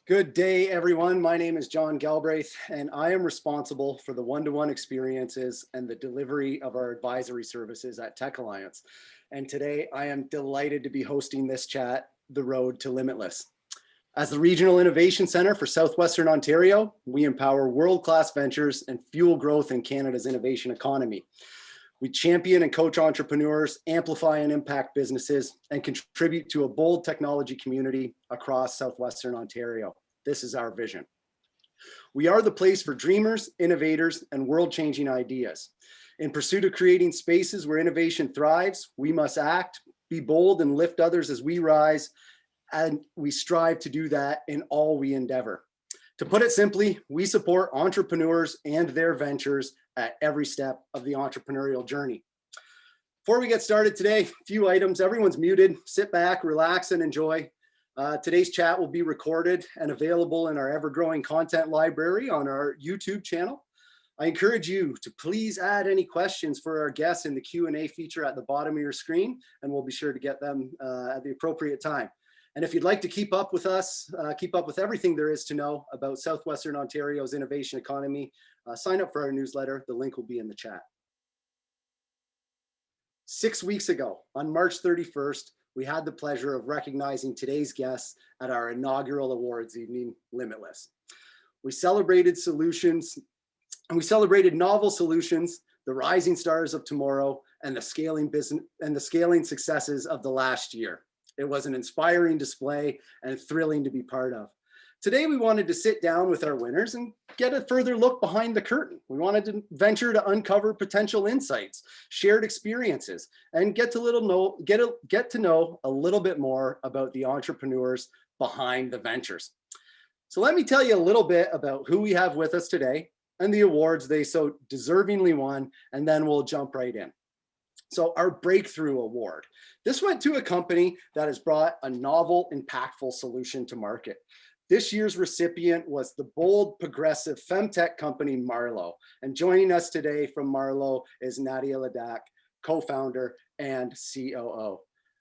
Good day, everyone. My name is John Galbraith, and I am responsible for the one-to-one experiences and the delivery of our advisory services at Tech Alliance. And today I am delighted to be hosting this chat, The Road to Limitless. As the Regional Innovation Center for Southwestern Ontario, we empower world-class ventures and fuel growth in Canada's innovation economy. We champion and coach entrepreneurs, amplify and impact businesses, and contribute to a bold technology community across Southwestern Ontario. This is our vision. We are the place for dreamers, innovators, and world-changing ideas. In pursuit of creating spaces where innovation thrives, we must act, be bold, and lift others as we rise, and we strive to do that in all we endeavor. To put it simply, we support entrepreneurs and their ventures at every step of the entrepreneurial journey. Before we get started today, a few items. Everyone's muted. Sit back, relax, and enjoy. Today's chat will be recorded and available in our ever-growing content library on our YouTube channel. I encourage you to please add any questions for our guests in the Q&A feature at the bottom of your screen, and we'll be sure to get them at the appropriate time. And if you'd like to keep up with us, keep up with everything there is to know about Southwestern Ontario's innovation economy, sign up for our newsletter. The link will be in the chat. 6 weeks ago, on March 31st, we had the pleasure of recognizing today's guests at our inaugural awards evening, Limitless. We celebrated solutions, and we celebrated novel solutions, the rising stars of tomorrow, and the scaling business and the scaling successes of the last year. It was an inspiring display and thrilling to be part of. Today, we wanted to sit down with our winners and get a further look behind the curtain. We wanted to venture to uncover potential insights, shared experiences, and get to know a little bit more about the entrepreneurs behind the ventures. So let me tell you a little bit about who we have with us today and the awards they so deservingly won, and then we'll jump right in. So our Breakthrough Award. This went to a company that has brought a novel, impactful solution to market. This year's recipient was the bold, progressive femtech company Marlowe. And joining us today from Marlowe is Nadia Ladak, co-founder and COO.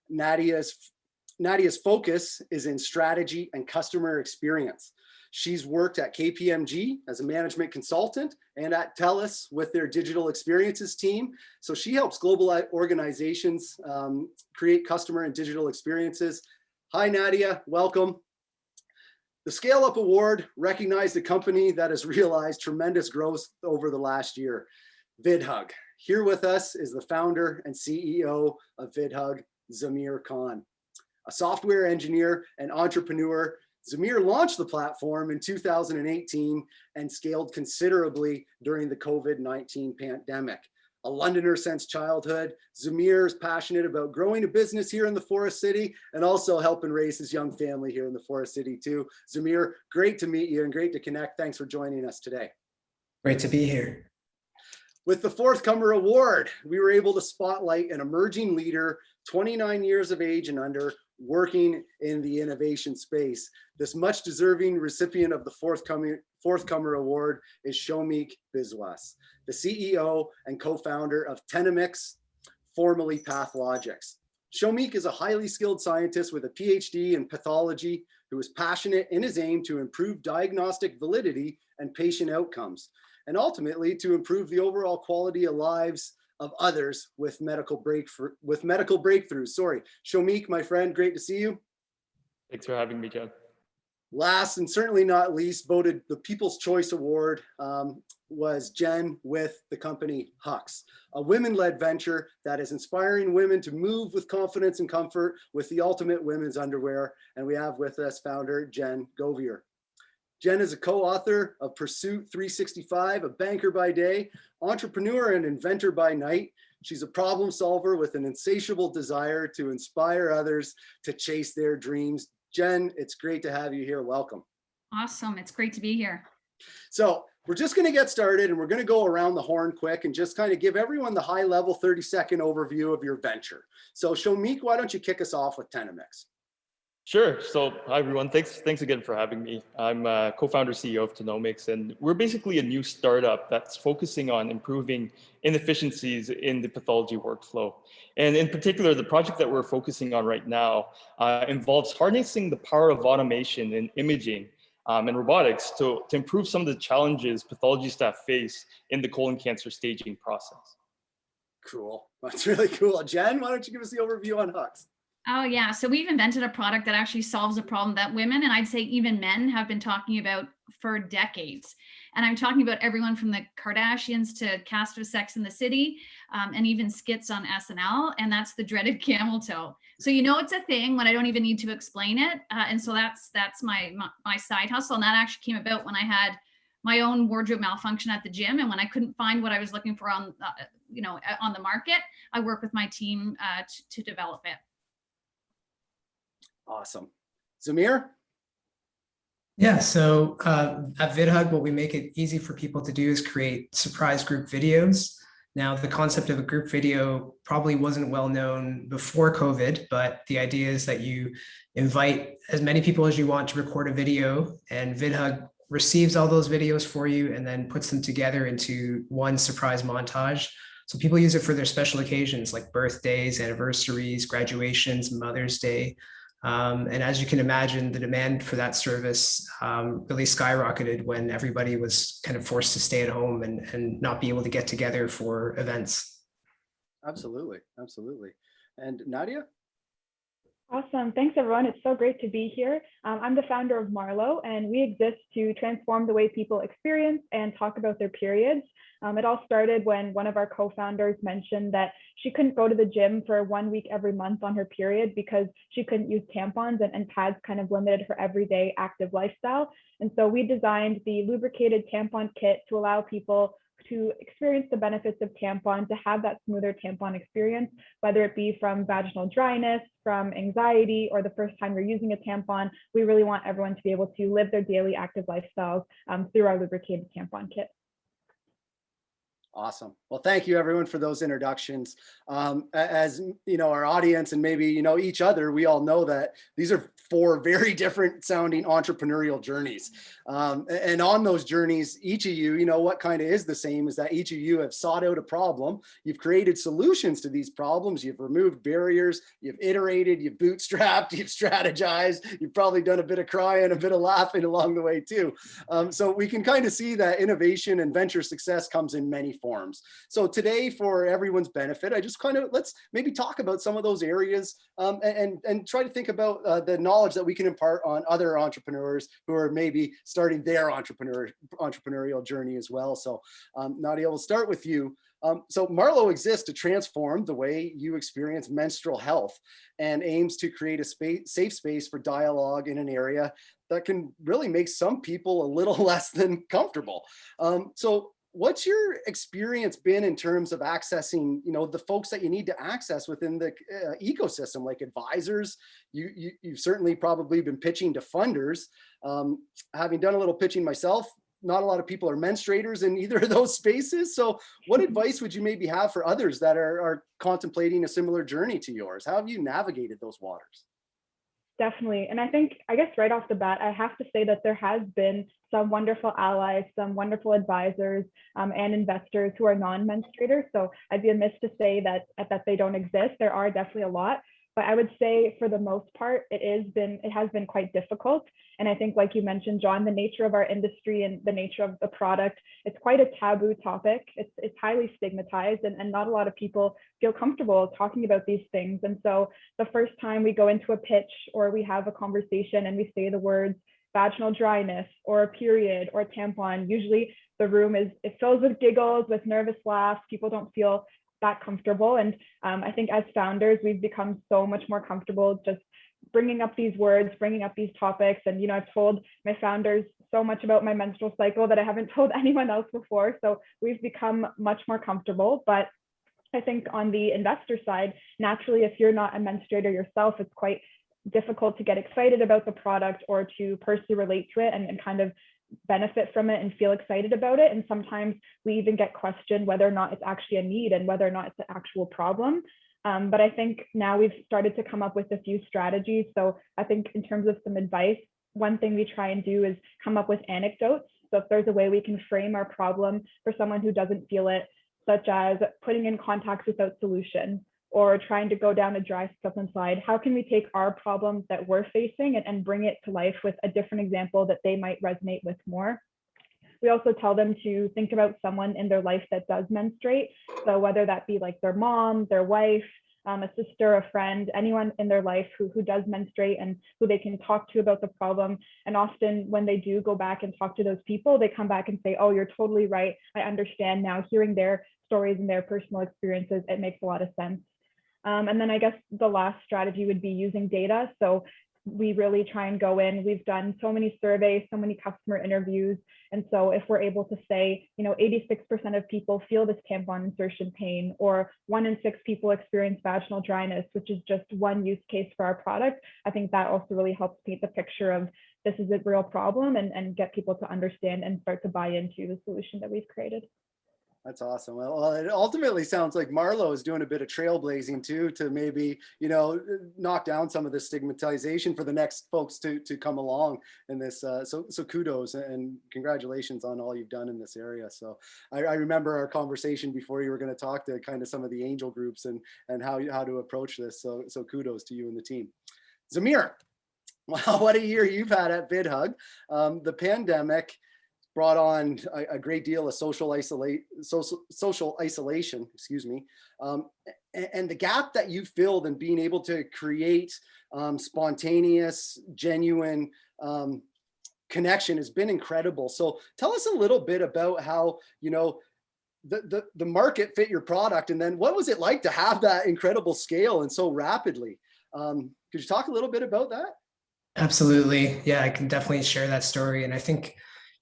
Nadia's focus is in strategy and customer experience. She's worked at KPMG as a management consultant and at TELUS with their digital experiences team. So she helps global organizations create customer and digital experiences. Hi, Nadia, welcome. The Scale Up Award recognized a company that has realized tremendous growth over the last year, VidHug. Here with us is the founder and CEO of VidHug, Zamir Khan. A software engineer and entrepreneur, Zamir launched the platform in 2018 and scaled considerably during the COVID-19 pandemic. A Londoner since childhood, Zamir is passionate about growing a business here in the Forest City and also helping raise his young family here in the Forest City too. Zamir, great to meet you and great to connect. Thanks for joining us today. Great to be here. With the Forthcomer Award, we were able to spotlight an emerging leader, 29 years of age and under, working in the innovation space. This much deserving recipient of the Forthcomer Award is Shomik Biswas, the CEO and co-founder of Tenemix, formerly PathLogix. Shomik is a highly skilled scientist with a PhD in pathology who is passionate in his aim to improve diagnostic validity and patient outcomes, and ultimately to improve the overall quality of lives of others with medical breakthroughs. Sorry, Shomik, my friend, great to see you. Thanks for having me, John. Last and certainly not least, voted the People's Choice Award was Jen with the company Hux, a women-led venture that is inspiring women to move with confidence and comfort with the ultimate women's underwear. And we have with us founder Jen Govier. Jen is a co-author of Pursuit 365, a banker by day, entrepreneur and inventor by night. She's a problem solver with an insatiable desire to inspire others to chase their dreams. Jen, it's great to have you here. Welcome. Awesome. It's great to be here. So we're just going to get started and we're going to go around the horn quick and just kind of give everyone the high level 30-second overview of your venture. So Shomik, why don't you kick us off with Tenemix? Sure. So hi, everyone. Thanks again for having me. I'm co-founder CEO of Tenemix, and we're basically a new startup that's focusing on improving inefficiencies in the pathology workflow. And in particular, the project that we're focusing on right now involves harnessing the power of automation and imaging and robotics to improve some of the challenges pathology staff face in the colon cancer staging process. Cool. That's really cool. Jen, why don't you give us the overview on Hux? Oh yeah, so we've invented a product that actually solves a problem that women, and I'd say even men, have been talking about for decades. And I'm talking about everyone from the Kardashians to cast of Sex in the City, and even skits on SNL, and that's the dreaded camel toe. So you know it's a thing when I don't even need to explain it, and so that's my side hustle, and that actually came about when I had my own wardrobe malfunction at the gym, and when I couldn't find what I was looking for on on the market, I work with my team to develop it. Awesome. Zamir? Yeah, so at VidHug, what we make it easy for people to do is create surprise group videos. Now, the concept of a group video probably wasn't well known before COVID, but the idea is that you invite as many people as you want to record a video, and VidHug receives all those videos for you and then puts them together into one surprise montage. So people use it for their special occasions like birthdays, anniversaries, graduations, Mother's Day. And as you can imagine, the demand for that service really skyrocketed when everybody was kind of forced to stay at home and not be able to get together for events. Absolutely. Absolutely. And Nadia? Awesome. Thanks, everyone. It's so great to be here. I'm the founder of Marlowe, and we exist to transform the way people experience and talk about their periods. It all started when one of our co-founders mentioned that she couldn't go to the gym for 1 week every month on her period because she couldn't use tampons, and pads kind of limited her everyday active lifestyle. And so we designed the lubricated tampon kit to allow people to experience the benefits of tampon, to have that smoother tampon experience, whether it be from vaginal dryness, from anxiety, or the first time you're using a tampon. We really want everyone to be able to live their daily active lifestyles through our lubricated tampon kit. Awesome. Well, thank you everyone for those introductions. As you know, our audience and maybe each other, we all know that these are 4 very different sounding entrepreneurial journeys. And on those journeys, each of you, what kind of is the same is that each of you have sought out a problem. You've created solutions to these problems. You've removed barriers. You've iterated. You've bootstrapped. You've strategized. You've probably done a bit of crying, a bit of laughing along the way too. So we can kind of see that innovation and venture success comes in many forms. So today, for everyone's benefit, I just let's maybe talk about some of those areas and try to think about the knowledge that we can impart on other entrepreneurs who are maybe starting their entrepreneurial journey as well. So Nadia, we'll start with you. So Marlowe exists to transform the way you experience menstrual health and aims to create a safe space for dialogue in an area that can really make some people a little less than comfortable. So what's your experience been in terms of accessing, the folks that you need to access within the ecosystem, like advisors? You've certainly probably been pitching to funders. Having done a little pitching myself, not a lot of people are menstruators in either of those spaces. So what advice would you maybe have for others that are contemplating a similar journey to yours? How have you navigated those waters? Definitely. And I guess right off the bat, I have to say that there has been some wonderful allies, some wonderful advisors and investors who are non-menstruators. So I'd be amiss to say that they don't exist. There are definitely a lot. But I would say for the most part, it has been quite difficult. And I think, like you mentioned, John, the nature of our industry and the nature of the product, it's quite a taboo topic. It's highly stigmatized, and not a lot of people feel comfortable talking about these things. And so the first time we go into a pitch or we have a conversation and we say the words vaginal dryness or a period or tampon, usually the room it fills with giggles, with nervous laughs. People don't feel that comfortable. And I think as founders, we've become so much more comfortable just bringing up these words, bringing up these topics. And, I've told my founders so much about my menstrual cycle that I haven't told anyone else before. So we've become much more comfortable. But I think on the investor side, naturally, if you're not a menstruator yourself, it's quite difficult to get excited about the product or to personally relate to it and kind of benefit from it and feel excited about it. And sometimes we even get questioned whether or not it's actually a need and whether or not it's an actual problem. But I think now we've started to come up with a few strategies. So I think in terms of some advice, one thing we try and do is come up with anecdotes. So if there's a way we can frame our problem for someone who doesn't feel it, such as putting in contacts without solution, or trying to go down a dry slip slide, how can we take our problems that we're facing and bring it to life with a different example that they might resonate with more? We also tell them to think about someone in their life that does menstruate. So whether that be like their mom, their wife, a sister, a friend, anyone in their life who does menstruate and who they can talk to about the problem. And often when they do go back and talk to those people, they come back and say, oh, you're totally right. I understand now. Hearing their stories and their personal experiences, it makes a lot of sense. And then I guess the last strategy would be using data. So we really try and go in. We've done so many surveys, so many customer interviews. And so if we're able to say, 86% of people feel this tampon insertion pain, or 1 in 6 people experience vaginal dryness, which is just one use case for our product, I think that also really helps paint the picture of this is a real problem and get people to understand and start to buy into the solution that we've created. That's awesome. Well, it ultimately sounds like Marlo is doing a bit of trailblazing too, to maybe, knock down some of the stigmatization for the next folks to come along in this. So kudos and congratulations on all you've done in this area. So I remember our conversation before you were going to talk to kind of some of the angel groups and how to approach this. So kudos to you and the team. Zamir, wow, what a year you've had at VidHug. The pandemic brought on a great deal of social isolation, and the gap that you filled in being able to create spontaneous, genuine connection has been incredible. So tell us a little bit about how, the market fit your product, and then what was it like to have that incredible scale and so rapidly? Could you talk a little bit about that? Absolutely. Yeah, I can definitely share that story. And I think,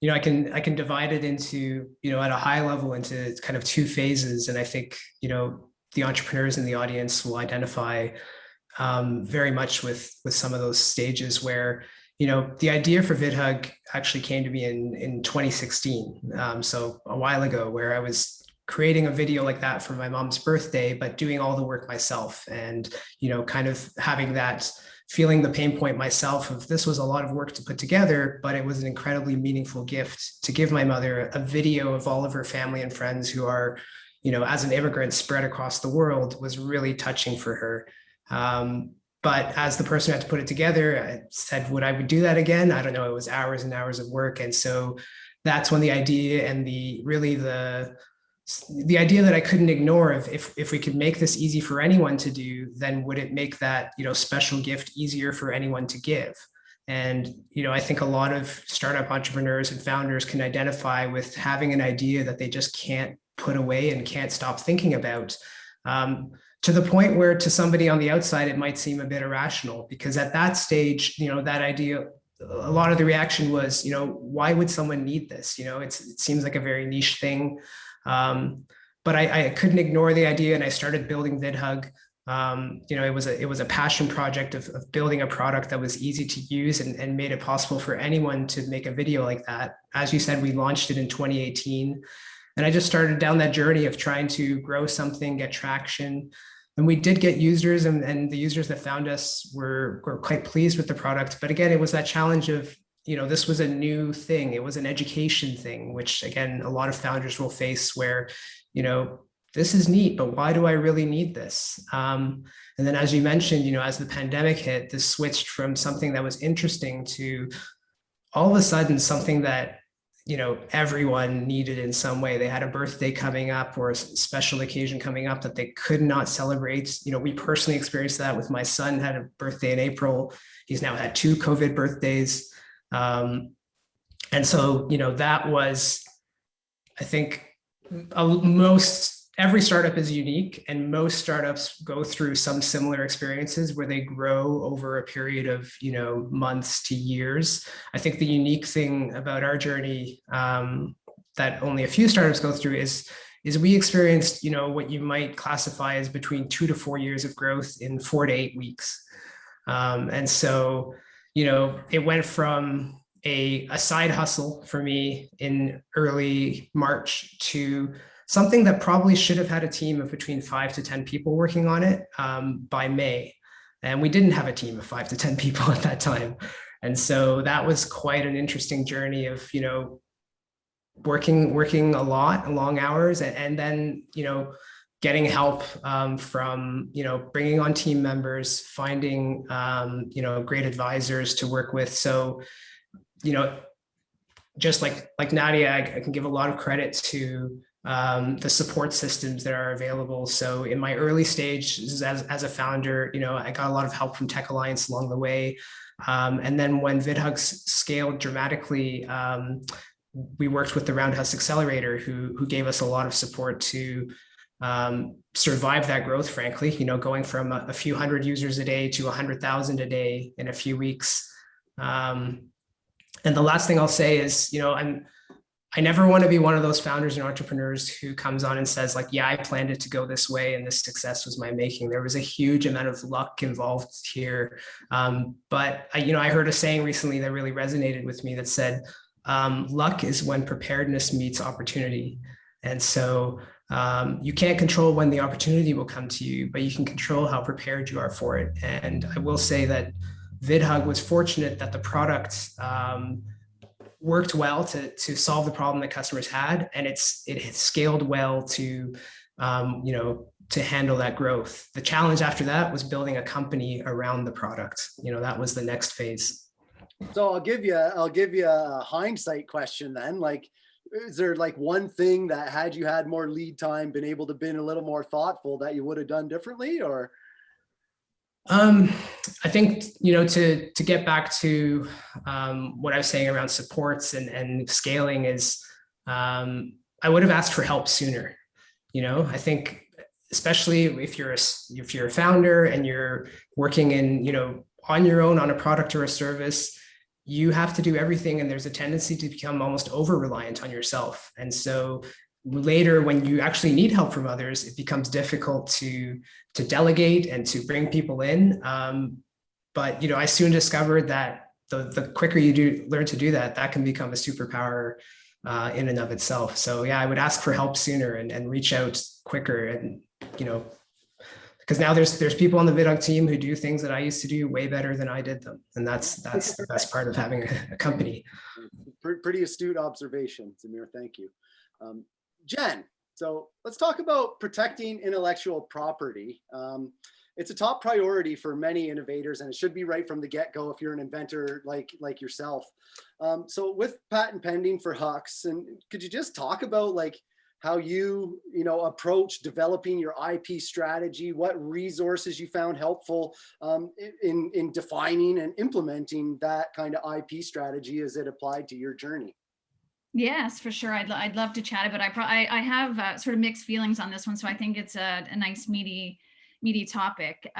I can divide it into, at a high level into kind of 2 phases. And I think, the entrepreneurs in the audience will identify very much with some of those stages where, the idea for VidHug actually came to me in 2016. So a while ago, where I was creating a video like that for my mom's birthday, but doing all the work myself and, kind of having that feeling the pain point myself of this was a lot of work to put together, but it was an incredibly meaningful gift to give my mother a video of all of her family and friends who are, as an immigrant spread across the world, was really touching for her. But as the person who had to put it together, I said, would I do that again? I don't know. It was hours and hours of work. And so that's when the idea and the idea that I couldn't ignore of if we could make this easy for anyone to do, then would it make that, special gift easier for anyone to give? And, I think a lot of startup entrepreneurs and founders can identify with having an idea that they just can't put away and can't stop thinking about, to the point where to somebody on the outside, it might seem a bit irrational, because at that stage, that idea, a lot of the reaction was, why would someone need this? It seems like a very niche thing. But I couldn't ignore the idea, and I started building VidHug. It was a passion project of building a product that was easy to use and made it possible for anyone to make a video like that. As you said, we launched it in 2018, and I just started down that journey of trying to grow something, get traction. And we did get users, and the users that found us were quite pleased with the product. But again, it was that challenge of, this was a new thing. It was an education thing, which again, a lot of founders will face where, this is neat, but why do I really need this? And then as you mentioned, as the pandemic hit, this switched from something that was interesting to all of a sudden something that, everyone needed in some way. They had a birthday coming up or a special occasion coming up that they could not celebrate. We personally experienced that with my son, had a birthday in April. He's now had 2 COVID birthdays. And so, that was, I think, every startup is unique, and most startups go through some similar experiences where they grow over a period of, months to years. I think the unique thing about our journey that only a few startups go through is we experienced, what you might classify as between 2 to 4 years of growth in 4 to 8 weeks. And so, it went from a side hustle for me in early March to something that probably should have had a team of between 5 to 10 people working on it by May. And we didn't have a team of 5 to 10 people at that time. And so that was quite an interesting journey of, working a lot, long hours, and then, getting help from, bringing on team members, finding, great advisors to work with. So, just like Nadia, I can give a lot of credit to the support systems that are available. So in my early stage as a founder, I got a lot of help from Tech Alliance along the way. And then when VidHug scaled dramatically, we worked with the Roundhouse Accelerator, who gave us a lot of support to survive that growth, frankly, going from a few hundred users a day to 100,000 a day in a few weeks. And the last thing I'll say is, I never want to be one of those founders and entrepreneurs who comes on and says like, yeah, I planned it to go this way and this success was my making. There was a huge amount of luck involved here. But I heard a saying recently that really resonated with me that said, luck is when preparedness meets opportunity. And so you can't control when the opportunity will come to you, but you can control how prepared you are for it. And I will say that VidHug was fortunate that the product worked well to solve the problem that customers had, and it scaled well to handle that growth. The challenge after that was building a company around the product. That was the next phase. So I'll give you a hindsight question then. Like, is there like one thing that had you had more lead time, been able to been a little more thoughtful that you would have done differently, or? I think, to get back to what I was saying around supports and scaling is, I would have asked for help sooner. I think especially if you're a founder and you're working on your own on a product or a service, you have to do everything, and there's a tendency to become almost over-reliant on yourself. And so later, when you actually need help from others, it becomes difficult to delegate and to bring people in. But I soon discovered that the quicker you learn to do that, that can become a superpower in and of itself. So yeah, I would ask for help sooner and reach out quicker, and because now there's people on the VidHug team who do things that I used to do way better than I did them, and that's the best part of having a company. Pretty astute observation, Samir. Thank you. Jen, so let's talk about protecting intellectual property. It's a top priority for many innovators, and it should be right from the get-go if you're an inventor like yourself. So with patent pending for Hux, and could you just talk about like how you approach developing your IP strategy, what resources you found helpful in defining and implementing that kind of IP strategy as it applied to your journey? Yes, for sure. I'd love to chat about it. I have sort of mixed feelings on this one, so I think it's a nice meaty topic.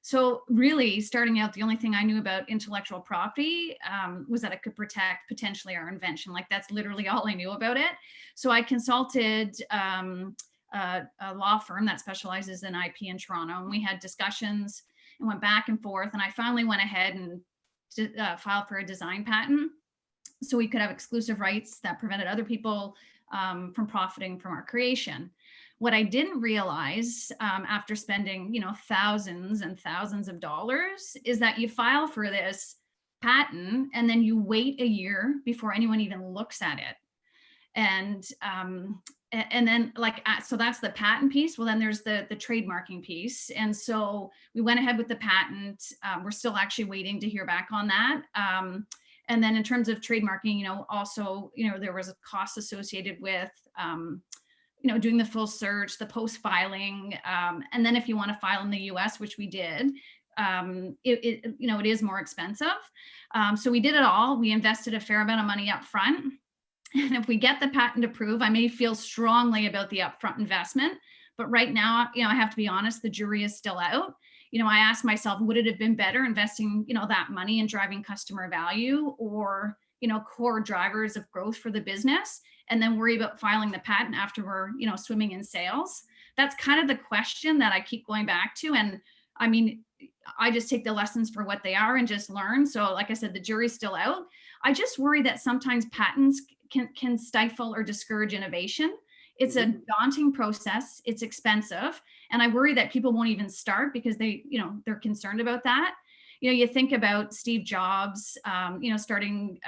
So really, starting out, the only thing I knew about intellectual property was that it could protect potentially our invention. Like, that's literally all I knew about it. So I consulted a law firm that specializes in IP in Toronto, and we had discussions and went back and forth. And I finally went ahead and filed for a design patent, so we could have exclusive rights that prevented other people from profiting from our creation. What I didn't realize after spending, thousands and thousands of dollars is that you file for this patent and then you wait a year before anyone even looks at it. And then so that's the patent piece. Well, then there's the trademarking piece. And so we went ahead with the patent. We're still actually waiting to hear back on that. And then in terms of trademarking, also, there was a cost associated with, doing the full search, the post filing. And then if you want to file in the US, which we did, it is more expensive. So we did it all. We invested a fair amount of money up front. And if we get the patent approved, I may feel strongly about the upfront investment. But right now, I have to be honest, the jury is still out. I asked myself, would it have been better investing, that money in driving customer value or, core drivers of growth for the business, and then worry about filing the patent after we're, swimming in sales? That's kind of the question that I keep going back to. And I mean, I just take the lessons for what they are and just learn. So like I said, the jury's still out. I just worry that sometimes patents can stifle or discourage innovation. It's a daunting process. It's expensive. And I worry that people won't even start because they're concerned about that. You think about Steve Jobs, starting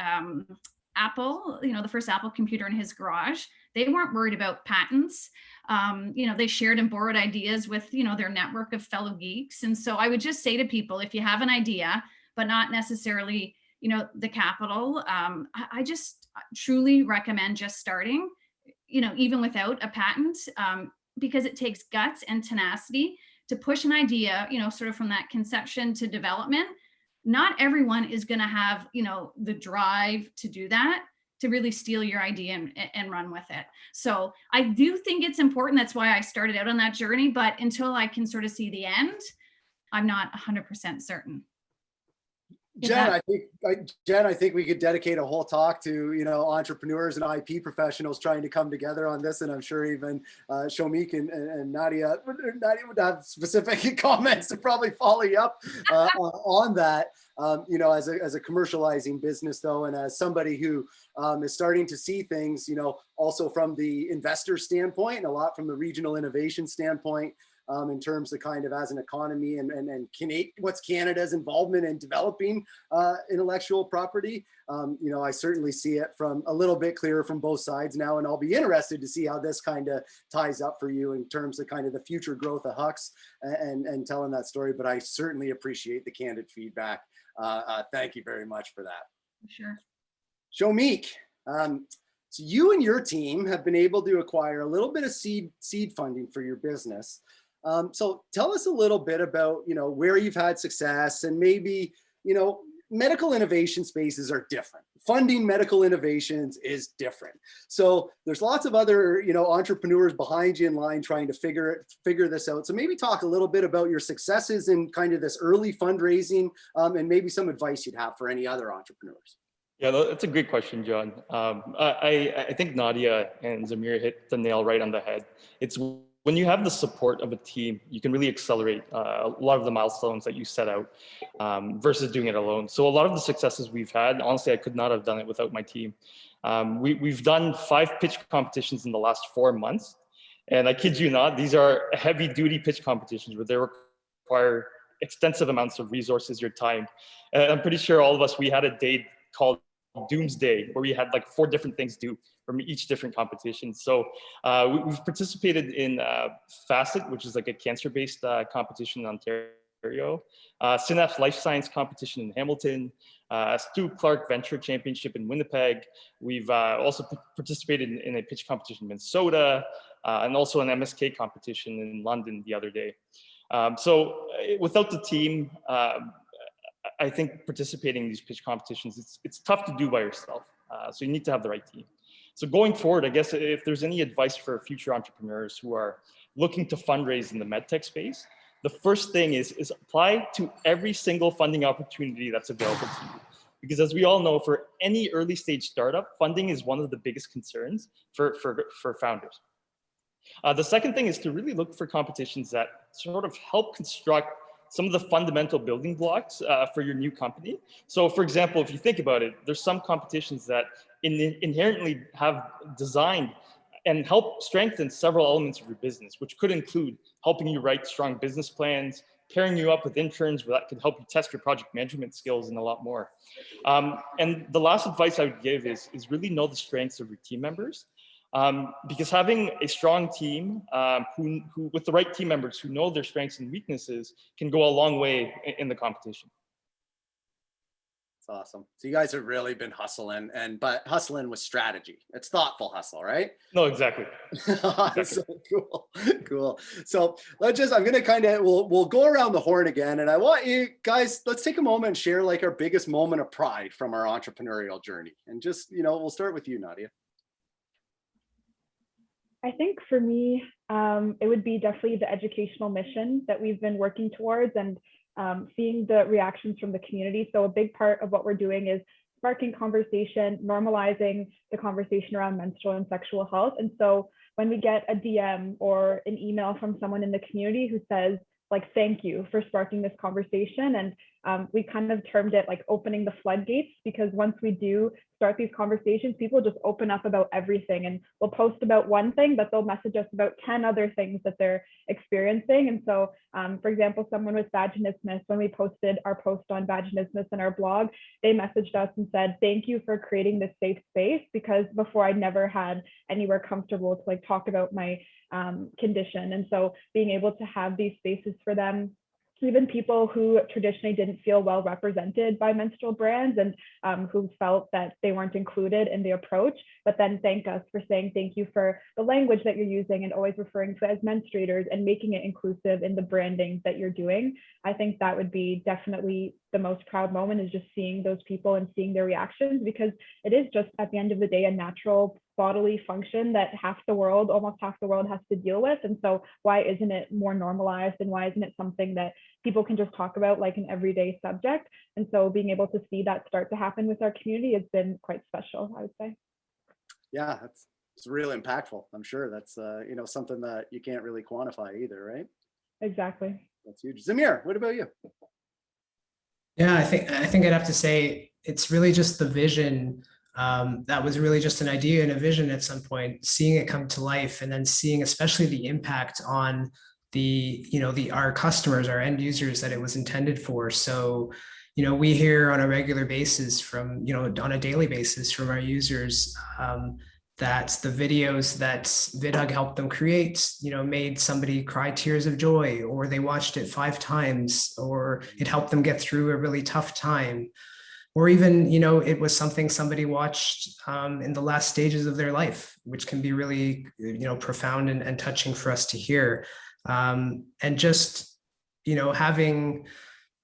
Apple, the first Apple computer in his garage. They weren't worried about patents. They shared and borrowed ideas with, their network of fellow geeks. And so I would just say to people, if you have an idea, but not necessarily, the capital, I just truly recommend just starting, even without a patent, because it takes guts and tenacity to push an idea, sort of from that conception to development. Not everyone is going to have, the drive to do that, to really steal your idea and run with it. So I do think it's important. That's why I started out on that journey. But until I can sort of see the end, I'm not 100% certain. Jen, I think we could dedicate a whole talk to, entrepreneurs and IP professionals trying to come together on this. And I'm sure even Shomik and Nadia would have specific comments to probably follow you up on that. As a commercializing business though, and as somebody who is starting to see things, also from the investor standpoint and a lot from the regional innovation standpoint, in terms of kind of as an economy and what's Canada's involvement in developing intellectual property. I certainly see it from a little bit clearer from both sides now, and I'll be interested to see how this kind of ties up for you in terms of kind of the future growth of Hux and telling that story. But I certainly appreciate the candid feedback. Thank you very much for that. Sure. Shomik, so you and your team have been able to acquire a little bit of seed funding for your business. So tell us a little bit about, where you've had success, and maybe, medical innovation spaces are different. Funding medical innovations is different. So there's lots of other, entrepreneurs behind you in line trying to figure this out. So maybe talk a little bit about your successes in kind of this early fundraising, and maybe some advice you'd have for any other entrepreneurs. Yeah, that's a great question, John. I think Nadia and Zamir hit the nail right on the head. It's when you have the support of a team, you can really accelerate a lot of the milestones that you set out versus doing it alone. So a lot of the successes we've had, honestly, I could not have done it without my team. We've done 5 pitch competitions in the last 4 months. And I kid you not, these are heavy duty pitch competitions where they require extensive amounts of resources, your time. And I'm pretty sure all of us, we had a day called Doomsday, where we had like 4 different things due from each different competition. So we've participated in FACET, which is like a cancer-based competition in Ontario, Synapse Life Science competition in Hamilton, Stu Clark Venture Championship in Winnipeg. We've also participated in a pitch competition in Minnesota, and also an MSK competition in London the other day. So without the team, I think participating in these pitch competitions, it's tough to do by yourself. So you need to have the right team. So going forward, I guess if there's any advice for future entrepreneurs who are looking to fundraise in the medtech space, the first thing is apply to every single funding opportunity that's available to you. Because as we all know, for any early stage startup, funding is one of the biggest concerns for founders. The second thing is to really look for competitions that sort of help construct some of the fundamental building blocks for your new company. So for example, if you think about it, there's some competitions that inherently have designed and help strengthen several elements of your business, which could include helping you write strong business plans, pairing you up with interns that could help you test your project management skills, and a lot more. And the last advice I would give is really know the strengths of your team members. Because having a strong team who with the right team members who know their strengths and weaknesses can go a long way in the competition. That's awesome. So you guys have really been hustling, but hustling with strategy. It's thoughtful hustle, right? No, exactly. So cool. So I'm gonna kind of we'll go around the horn again, and I want you guys, let's take a moment and share like our biggest moment of pride from our entrepreneurial journey, and just we'll start with you, Nadia. I think for me, it would be definitely the educational mission that we've been working towards, and seeing the reactions from the community. So a big part of what we're doing is sparking conversation, normalizing the conversation around menstrual and sexual health. And so when we get a DM or an email from someone in the community who says, like, thank you for sparking this conversation, and we kind of termed it like opening the floodgates, because once we do start these conversations, people just open up about everything, and we'll post about one thing, but they'll message us about 10 other things that they're experiencing. And so, for example, someone with vaginismus, when we posted our post on vaginismus in our blog, they messaged us and said, thank you for creating this safe space, because before I never had anywhere comfortable to like talk about my condition. And so being able to have these spaces for them, even people who traditionally didn't feel well represented by menstrual brands, and who felt that they weren't included in the approach, but then thank us for saying thank you for the language that you're using and always referring to as menstruators and making it inclusive in the branding that you're doing. I think that would be definitely the most proud moment, is just seeing those people and seeing their reactions, because it is just at the end of the day a natural bodily function that almost half the world has to deal with. And so why isn't it more normalized, and why isn't it something that people can just talk about like an everyday subject? And so being able to see that start to happen with our community has been quite special, I would say. Yeah, it's really impactful. I'm sure that's something that you can't really quantify either, right? Exactly. That's huge. Zamir, what about you? Yeah, I think I'd have to say it's really just the vision. That was really just an idea and a vision at some point, seeing it come to life, and then seeing especially the impact on our customers, our end users that it was intended for. So, we hear on a regular basis from, on a daily basis from our users, that the videos that VidHug helped them create, made somebody cry tears of joy, or they watched it 5 times, or it helped them get through a really tough time. Or even, it was something somebody watched in the last stages of their life, which can be really, profound and touching for us to hear. And just, having,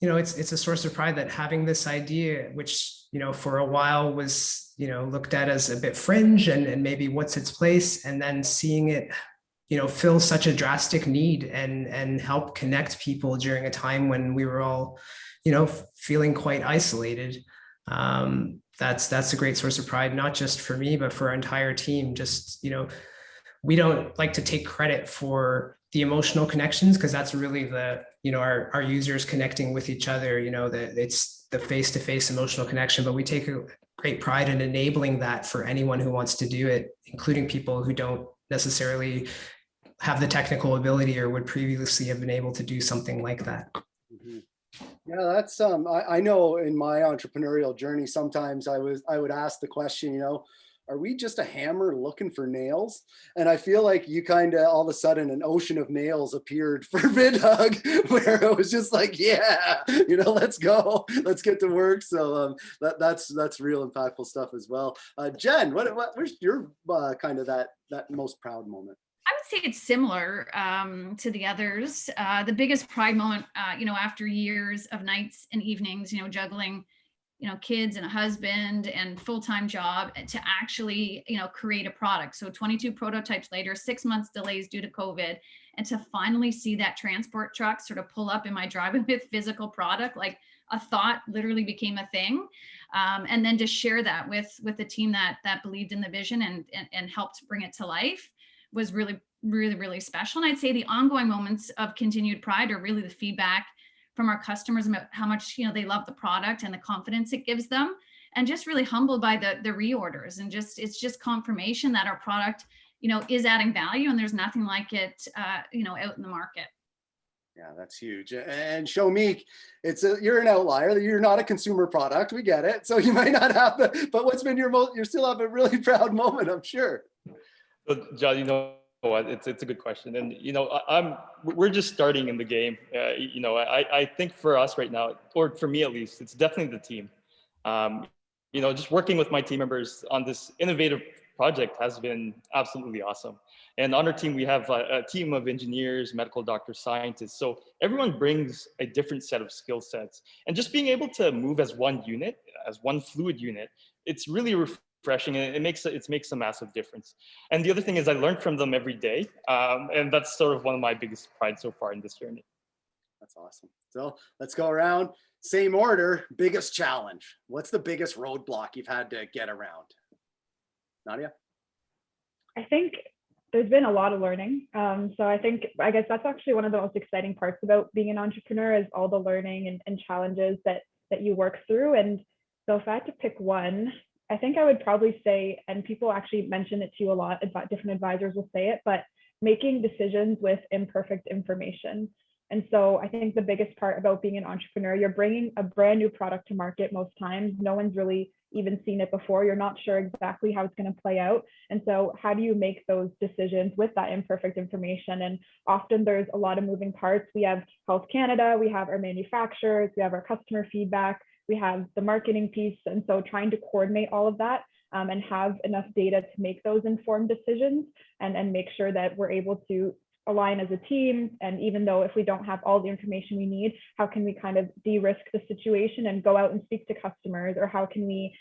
it's a source of pride that having this idea, which, for a while was, looked at as a bit fringe and maybe what's its place, and then seeing it, fill such a drastic need and help connect people during a time when we were all, feeling quite isolated. That's a great source of pride, not just for me, but for our entire team. Just, we don't like to take credit for the emotional connections, because that's really the, our users connecting with each other, it's the face-to-face emotional connection, but we take a great pride in enabling that for anyone who wants to do it, including people who don't necessarily have the technical ability or would previously have been able to do something like that. Mm-hmm. Yeah, that's I know in my entrepreneurial journey, sometimes I would ask the question, are we just a hammer looking for nails? And I feel like you kind of all of a sudden an ocean of nails appeared for VidHug, where it was just like, yeah, let's go, let's get to work. So that's real impactful stuff as well. Jen, where's your kind of that most proud moment? I would say it's similar to the others. The biggest pride moment, after years of nights and evenings, juggling, kids and a husband and full-time job, to actually, create a product. So 22 prototypes later, 6 months delays due to COVID, and to finally see that transport truck sort of pull up in my driveway with physical product, like a thought literally became a thing. And then to share that with the team that believed in the vision and helped bring it to life was really, really, really special. And I'd say the ongoing moments of continued pride are really the feedback from our customers about how much, they love the product and the confidence it gives them, and just really humbled by the reorders, and it's just confirmation that our product, is adding value, and there's nothing like it, out in the market. Yeah, that's huge. And Shomik, you're an outlier. You're not a consumer product. We get it. So you might not have but what's been you still have a really proud moment, I'm sure. So, John, it's a good question, and we're just starting in the game. I think for us right now, or for me at least, it's definitely the team. Just working with my team members on this innovative project has been absolutely awesome. And on our team, we have a team of engineers, medical doctors, scientists. So everyone brings a different set of skill sets, and just being able to move as one unit, as one fluid unit, it's really refreshing, and it makes a massive difference. And the other thing is I learn from them every day, and that's sort of one of my biggest pride so far in this journey. That's awesome. So let's go around, same order. Biggest challenge. What's the biggest roadblock you've had to get around? Nadia? I think there's been a lot of learning. So I guess that's actually one of the most exciting parts about being an entrepreneur is all the learning and challenges that you work through. And so if I had to pick one, I think I would probably say, and people actually mention it to you a lot, different advisors will say it, but making decisions with imperfect information. And so I think the biggest part about being an entrepreneur, you're bringing a brand new product to market most times. No one's really even seen it before. You're not sure exactly how it's going to play out. And so how do you make those decisions with that imperfect information? And often there's a lot of moving parts. We have Health Canada, we have our manufacturers, we have our customer feedback, we have the marketing piece. And so trying to coordinate all of that and have enough data to make those informed decisions and make sure that we're able to align as a team. And even though if we don't have all the information we need, how can we kind of de-risk the situation and go out and speak to customers? Or how can we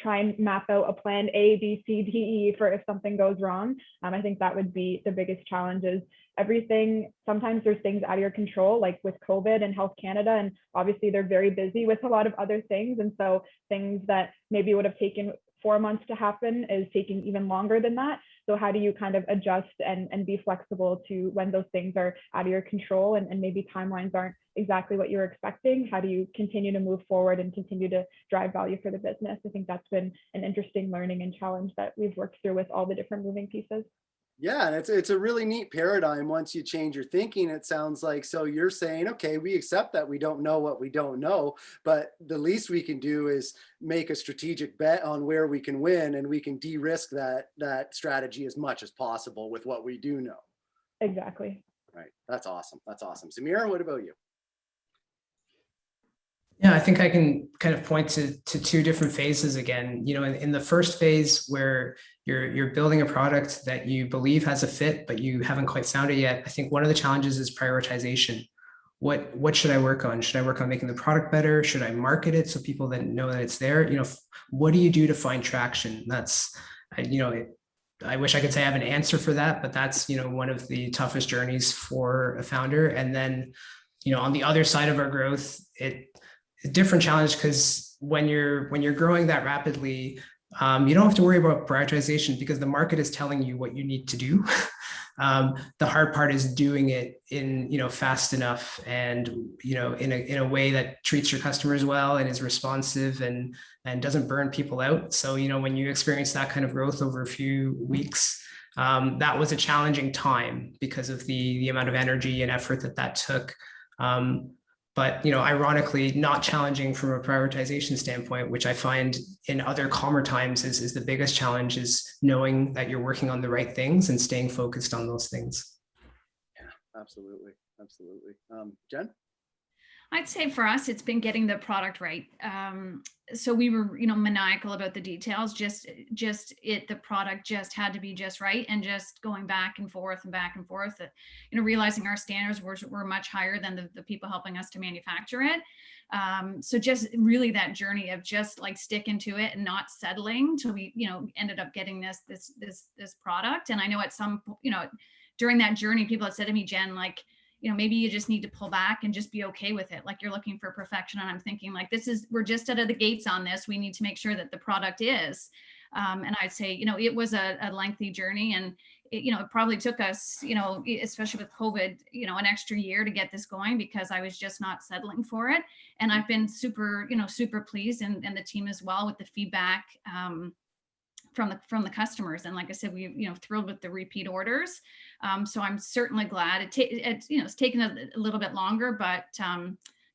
try and map out a plan A, B, C, D, E for if something goes wrong? I think that would be the biggest challenge is everything. Sometimes there's things out of your control, like with COVID and Health Canada, and obviously they're very busy with a lot of other things. And so things that maybe would have taken 4 months to happen is taking even longer than that. So how do you kind of adjust and be flexible to when those things are out of your control and maybe timelines aren't exactly what you're expecting? How do you continue to move forward and continue to drive value for the business? I think that's been an interesting learning and challenge that we've worked through with all the different moving pieces. Yeah, and it's a really neat paradigm once you change your thinking, it sounds like. So you're saying, okay, we accept that we don't know what we don't know, but the least we can do is make a strategic bet on where we can win, and we can de-risk that strategy as much as possible with what we do know. Exactly. Right. That's awesome. That's awesome. Samira, what about you? Yeah, I think I can kind of point to two different phases again. You know, in the first phase where you're building a product that you believe has a fit, but you haven't quite found it yet, I think one of the challenges is prioritization. What should I work on? Should I work on making the product better? Should I market it so people that know that it's there? You know, what do you do to find traction? That's, you know, I wish I could say I have an answer for that, but that's, you know, one of the toughest journeys for a founder. And then, you know, on the other side of our growth, it's a different challenge because when you're growing that rapidly, you don't have to worry about prioritization because the market is telling you what you need to do. The hard part is doing it in, you know, fast enough and, you know, in a way that treats your customers well and is responsive and doesn't burn people out. So, you know, when you experience that kind of growth over a few weeks, that was a challenging time because of the amount of energy and effort that took. But, you know, ironically, not challenging from a prioritization standpoint, which I find in other calmer times is the biggest challenge, is knowing that you're working on the right things and staying focused on those things. Yeah, absolutely. Absolutely. Jen? I'd say for us, it's been getting the product right. So we were, you know, maniacal about the details. The product just had to be just right, and just going back and forth. You know, realizing our standards were much higher than the people helping us to manufacture it. So just really that journey of just like sticking to it and not settling till we, you know, ended up getting this product. And I know at some, you know, during that journey, people have said to me, Jen, like, you know, maybe you just need to pull back and just be okay with it. Like, you're looking for perfection. And I'm thinking, like, we're just out of the gates on this. We need to make sure that the product is. And I'd say, you know, it was a lengthy journey, and it, you know, it probably took us, you know, especially with COVID, you know, an extra year to get this going, because I was just not settling for it. And I've been super pleased, and the team as well, with the feedback from the customers. And like I said, we, you know, thrilled with the repeat orders. So I'm certainly glad it's taken a little bit longer, but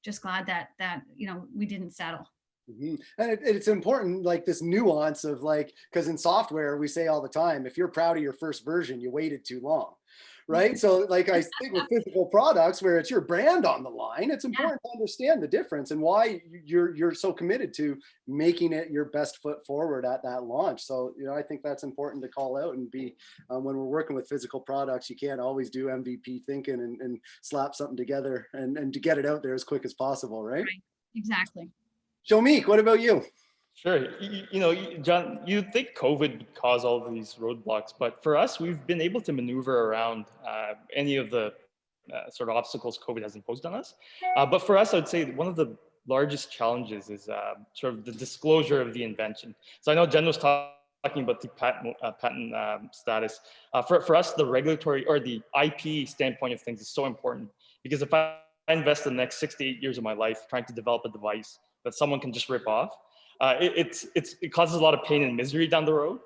just glad that you know, we didn't settle. Mm-hmm. And it's important, like this nuance of, like, because in software we say all the time, if you're proud of your first version, you waited too long, right? So like, I think with physical products where it's your brand on the line, it's important to understand the difference and why you're so committed to making it your best foot forward at that launch. So, you know, I think that's important to call out and be, when we're working with physical products, you can't always do MVP thinking and slap something together and to get it out there as quick as possible, right? Right. Exactly. Shomik, what about you? Sure. You know, John, you'd think COVID would cause all of these roadblocks, but for us, we've been able to maneuver around any of the sort of obstacles COVID has imposed on us. But for us, I'd say one of the largest challenges is sort of the disclosure of the invention. So I know Jen was talking talking about the patent status. For us, the regulatory or the IP standpoint of things is so important, because if I invest the next 6 to 8 years of my life trying to develop a device that someone can just rip off, it causes a lot of pain and misery down the road.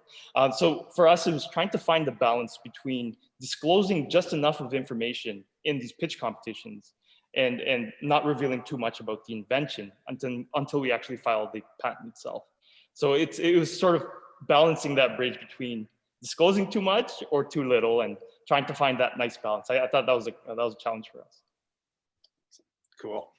So for us, it was trying to find the balance between disclosing just enough of information in these pitch competitions and not revealing too much about the invention until we actually filed the patent itself. So it was sort of balancing that bridge between disclosing too much or too little and trying to find that nice balance. I thought that was a challenge for us. Cool.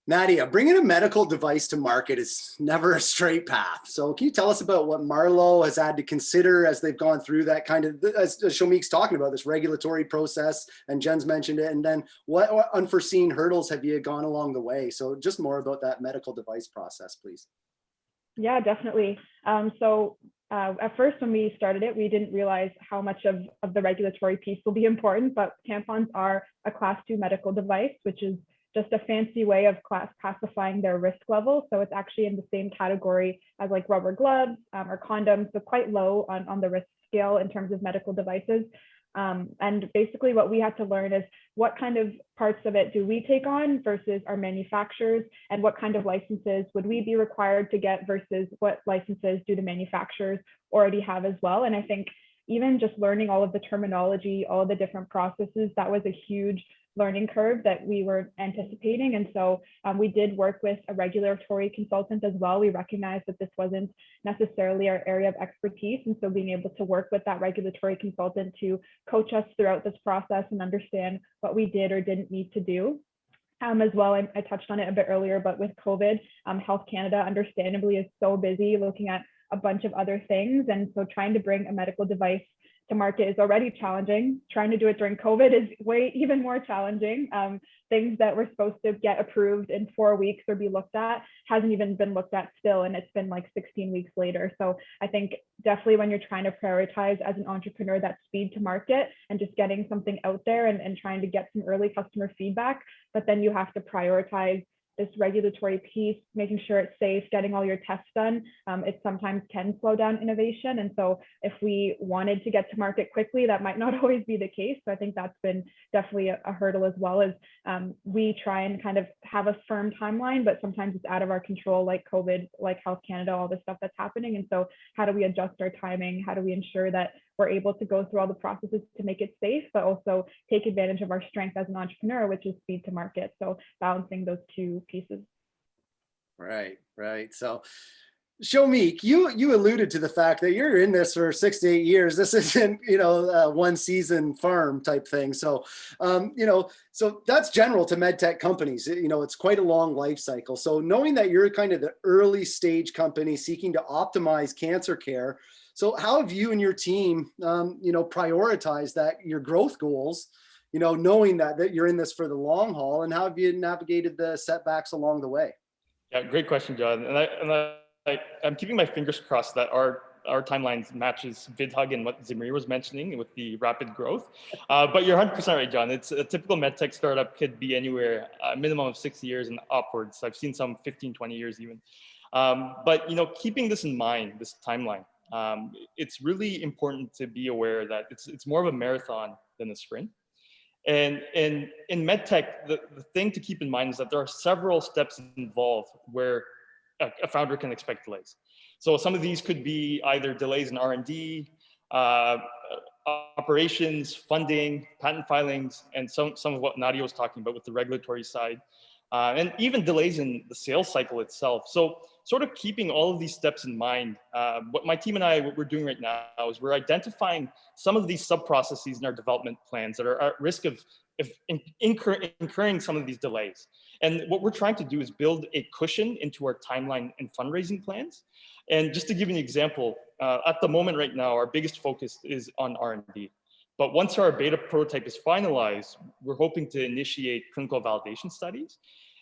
Nadia, bringing a medical device to market is never a straight path. So can you tell us about what Marlowe has had to consider as they've gone through that kind of, as Shomik's talking about, this regulatory process, and Jen's mentioned it, and then what unforeseen hurdles have you gone along the way? So just more about that medical device process, please. Yeah, definitely. At first, when we started it, we didn't realize how much of the regulatory piece will be important, but tampons are a class 2 medical device, which is just a fancy way of classifying their risk level. So it's actually in the same category as like rubber gloves or condoms, so quite low on the risk scale in terms of medical devices. And basically what we had to learn is what kind of parts of it do we take on versus our manufacturers, and what kind of licenses would we be required to get versus what licenses do the manufacturers already have as well. And I think even just learning all of the terminology, all of the different processes, that was a huge learning curve that we were anticipating. And so we did work with a regulatory consultant as well. We recognized that this wasn't necessarily our area of expertise. And so being able to work with that regulatory consultant to coach us throughout this process and understand what we did or didn't need to do. As well, I touched on it a bit earlier, but with COVID, Health Canada understandably is so busy looking at a bunch of other things. And so trying to bring a medical device to market is already challenging. Trying to do it during COVID is even more challenging. Things that were supposed to get approved in 4 weeks or be looked at hasn't even been looked at still, and it's been like 16 weeks later. So I think definitely when you're trying to prioritize as an entrepreneur that speed to market and just getting something out there and trying to get some early customer feedback, but then you have to prioritize this regulatory piece, making sure it's safe, getting all your tests done, it sometimes can slow down innovation. And so if we wanted to get to market quickly, that might not always be the case. So I think that's been definitely a hurdle, as well as we try and kind of have a firm timeline, but sometimes it's out of our control, like COVID, like Health Canada, all this stuff that's happening. And so how do we adjust our timing? How do we ensure that we're able to go through all the processes to make it safe, but also take advantage of our strength as an entrepreneur, which is speed to market. So balancing those two pieces. Right. So Shomik, you alluded to the fact that you're in this for 6 to 8 years. This isn't, one season farm type thing. So, so that's general to med tech companies. It's quite a long life cycle. So knowing that you're kind of the early stage company seeking to optimize cancer care, so how have you and your team, prioritized your growth goals, knowing that you're in this for the long haul, and how have you navigated the setbacks along the way? Yeah, great question, John. And I'm keeping my fingers crossed that our timelines matches VidHug and what Zimri was mentioning with the rapid growth. But you're 100% right, John. It's a typical medtech startup could be anywhere, a minimum of 6 years and upwards. I've seen some 15, 20 years even. But keeping this in mind, this timeline, it's really important to be aware that it's more of a marathon than a sprint. And in medtech, the thing to keep in mind is that there are several steps involved where a founder can expect delays. So some of these could be either delays in R&D, operations, funding, patent filings, and some of what Nadia was talking about with the regulatory side, and even delays in the sales cycle itself. So sort of keeping all of these steps in mind, what my team and I, what we're doing right now is we're identifying some of these sub-processes in our development plans that are at risk of incurring some of these delays. And what we're trying to do is build a cushion into our timeline and fundraising plans. And just to give you an example, at the moment right now, our biggest focus is on R&D. But once our beta prototype is finalized, we're hoping to initiate clinical validation studies.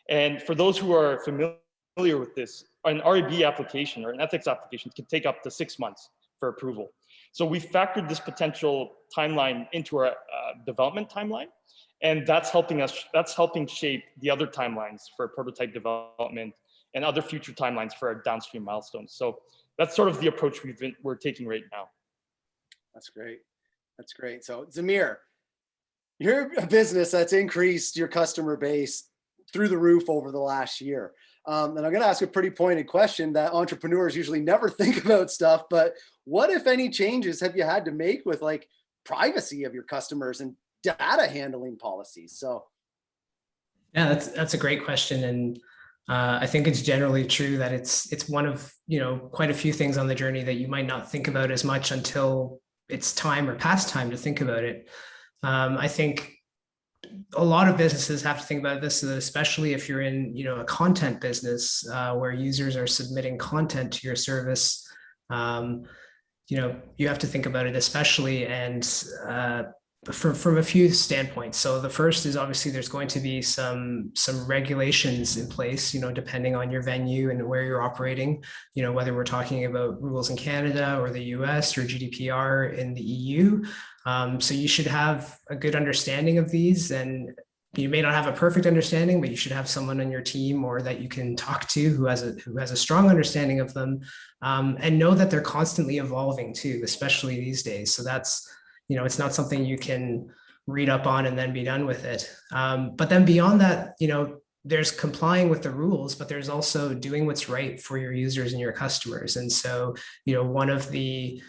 And for those who are familiar with this, an R&D application or an ethics application can take up to 6 months for approval. So we factored this potential timeline into our development timeline. And that's helping shape the other timelines for prototype development and other future timelines for our downstream milestones. So that's sort of the approach we're taking right now. That's great. That's great. So Zamir, you're a business that's increased your customer base through the roof over the last year. And I'm going to ask a pretty pointed question that entrepreneurs usually never think about stuff, but what, if any, changes have you had to make with like privacy of your customers and data handling policies? So yeah, that's a great question. And I think it's generally true that it's one of, quite a few things on the journey that you might not think about as much until it's time or past time to think about it. I think a lot of businesses have to think about this, especially if you're in, a content business where users are submitting content to your service. You have to think about it, especially, and from a few standpoints. So the first is obviously there's going to be some regulations in place, depending on your venue and where you're operating, whether we're talking about rules in Canada or the US or GDPR in the EU. So you should have a good understanding of these, and you may not have a perfect understanding, but you should have someone on your team or that you can talk to who has a strong understanding of them, and know that they're constantly evolving too, especially these days. So that's, it's not something you can read up on and then be done with it. But then beyond that, there's complying with the rules, but there's also doing what's right for your users and your customers. And so, one of the,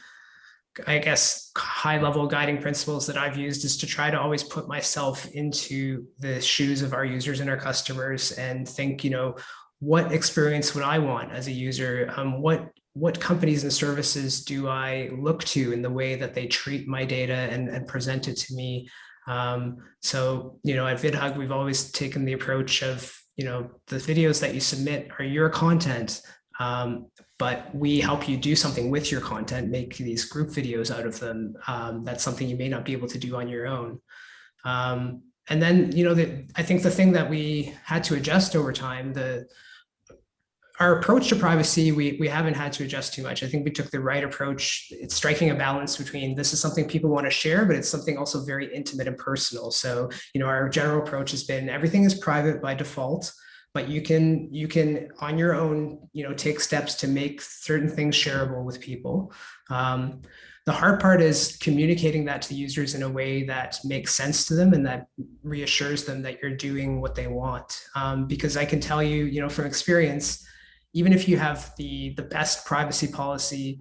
I guess, high level guiding principles that I've used is to try to always put myself into the shoes of our users and our customers and think, what experience would I want as a user? What companies and services do I look to in the way that they treat my data and present it to me? So, at VidHug, we've always taken the approach of, the videos that you submit are your content, but we help you do something with your content, make these group videos out of them. That's something you may not be able to do on your own. And then, I think the thing that we had to adjust over time, our approach to privacy, we haven't had to adjust too much. I think we took the right approach. It's striking a balance between this is something people want to share, but it's something also very intimate and personal. So, our general approach has been everything is private by default, but you can on your own, take steps to make certain things shareable with people. The hard part is communicating that to users in a way that makes sense to them and that reassures them that you're doing what they want. Because I can tell you, from experience, even if you have the best privacy policy,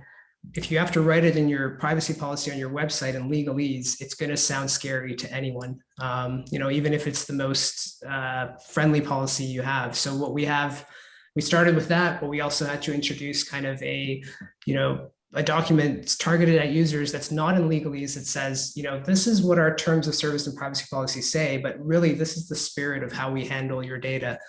if you have to write it in your privacy policy on your website in legalese, it's going to sound scary to anyone, even if it's the most friendly policy you have. So what we started with that, but we also had to introduce kind of a document targeted at users that's not in legalese that says, this is what our terms of service and privacy policy say, but really this is the spirit of how we handle your data.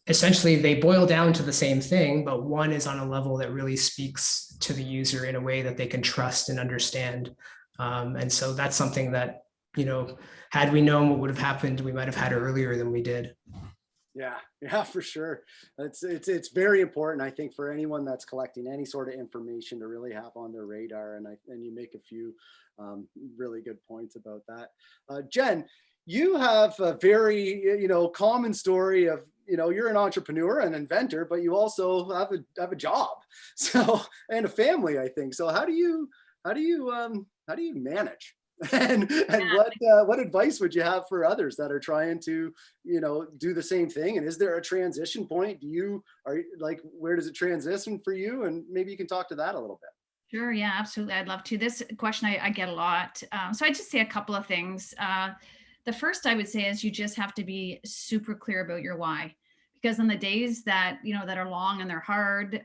Essentially, they boil down to the same thing, but one is on a level that really speaks to the user in a way that they can trust and understand. And so that's something that, had we known what would have happened, we might have had it earlier than we did. Yeah, for sure. It's very important, I think, for anyone that's collecting any sort of information to really have on their radar. And you make a few really good points about that. Jen, you have a very, common story of, you're an entrepreneur and inventor, but you also have a job, so, and a family, I think. So how do you manage? And what advice would you have for others that are trying to, do the same thing? And is there a transition point? Where does it transition for you? And maybe you can talk to that a little bit. Sure. Yeah, absolutely. I'd love to. This question I get a lot. So I just say a couple of things. The first I would say is you just have to be super clear about your why, because in the days that, that are long and they're hard,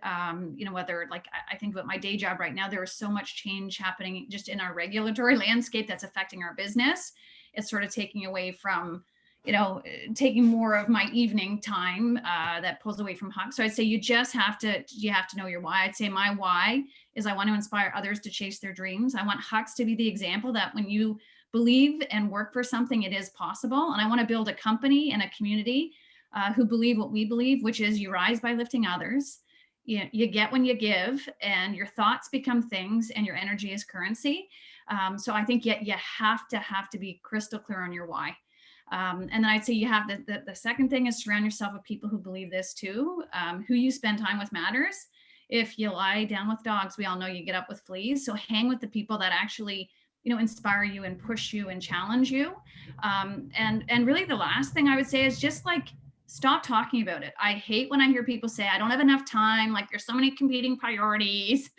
whether I think about my day job right now, there is so much change happening just in our regulatory landscape that's affecting our business. It's sort of taking away from, taking more of my evening time that pulls away from Hux. So I'd say you have to know your why. I'd say my why is I want to inspire others to chase their dreams. I want Hux to be the example that when you believe and work for something, it is possible. And I want to build a company and a community who believe what we believe, which is you rise by lifting others. You get when you give, and your thoughts become things, and your energy is currency. So I think you have to be crystal clear on your why. And then I'd say you have the second thing is surround yourself with people who believe this too. Who you spend time with matters. if you lie down with dogs, we all know you get up with fleas. So hang with the people that actually, inspire you and push you and challenge you. And really the last thing I would say is just like, stop talking about it. I hate when I hear people say, I don't have enough time, like there's so many competing priorities.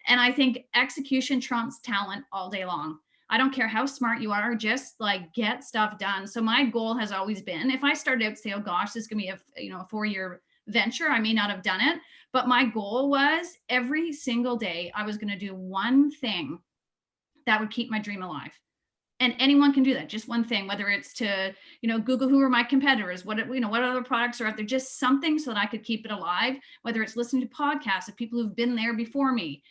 And I think execution trumps talent all day long. I don't care how smart you are, just like get stuff done. So my goal has always been, if I started out to say, oh gosh, this is gonna be a 4-year venture, I may not have done it, but my goal was every single day I was gonna do one thing that would keep my dream alive. And anyone can do that, just one thing, whether it's to, Google who are my competitors, what other products are out there, just something so that I could keep it alive, whether it's listening to podcasts of people who've been there before me,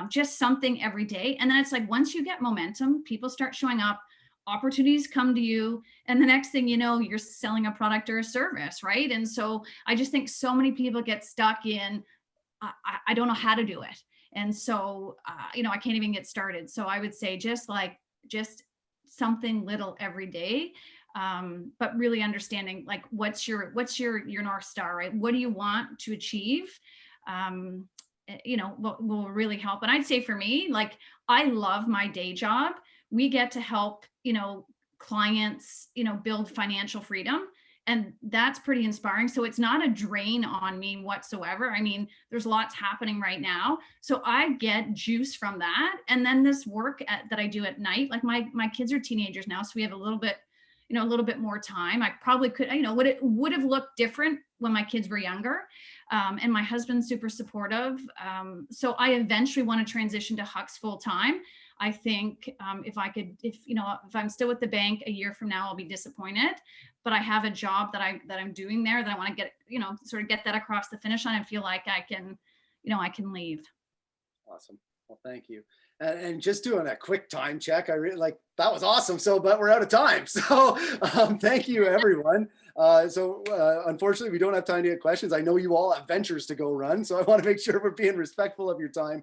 just something every day. And then it's like, once you get momentum, people start showing up, opportunities come to you. And the next thing you know, you're selling a product or a service, right? And so I just think so many people get stuck in, I don't know how to do it. And so, I can't even get started. So I would say just something little every day, but really understanding like what's your North Star, right? What do you want to achieve? Will really help. And I'd say for me, like, I love my day job. We get to help clients build financial freedom, and that's pretty inspiring. So it's not a drain on me whatsoever. I mean, there's lots happening right now, so I get juice from that. And then this work that I do at night, like my kids are teenagers now, so we have a little bit more time. I probably could, would have looked different when my kids were younger. And my husband's super supportive. So I eventually want to transition to Hux full time. I think if I'm still with the bank a year from now, I'll be disappointed, but I have a job that I'm doing there that I want to get, sort of get that across the finish line and feel like I can leave. Awesome. Well, thank you. And just doing a quick time check, I really like that was awesome. So, but we're out of time. So thank you, everyone. Unfortunately, we don't have time to get questions. I know you all have ventures to go run, so I want to make sure we're being respectful of your time.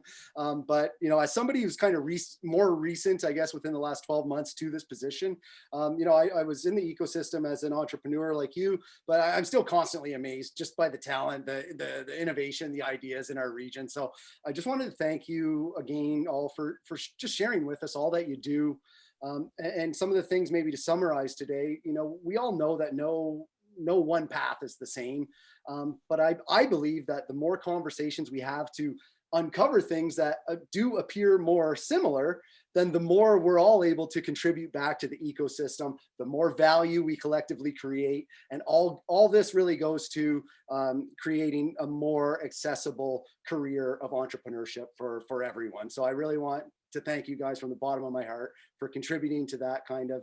But as somebody who's kind of more recent, I guess, within the last 12 months to this position, I was in the ecosystem as an entrepreneur like you, but I'm still constantly amazed just by the talent, the innovation, the ideas in our region. So I just wanted to thank you again all for just sharing with us all that you do. And some of the things maybe to summarize today, we all know that no one path is the same. But I believe that the more conversations we have to uncover things that do appear more similar, then the more we're all able to contribute back to the ecosystem, the more value we collectively create. And all this really goes to creating a more accessible career of entrepreneurship for everyone. So I really want to thank you guys from the bottom of my heart for contributing to that kind of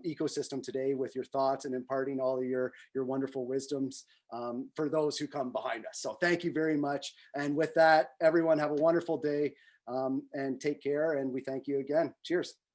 ecosystem today with your thoughts and imparting all of your wonderful wisdoms for those who come behind us. So thank you very much. And with that, everyone have a wonderful day and take care. And we thank you again. Cheers.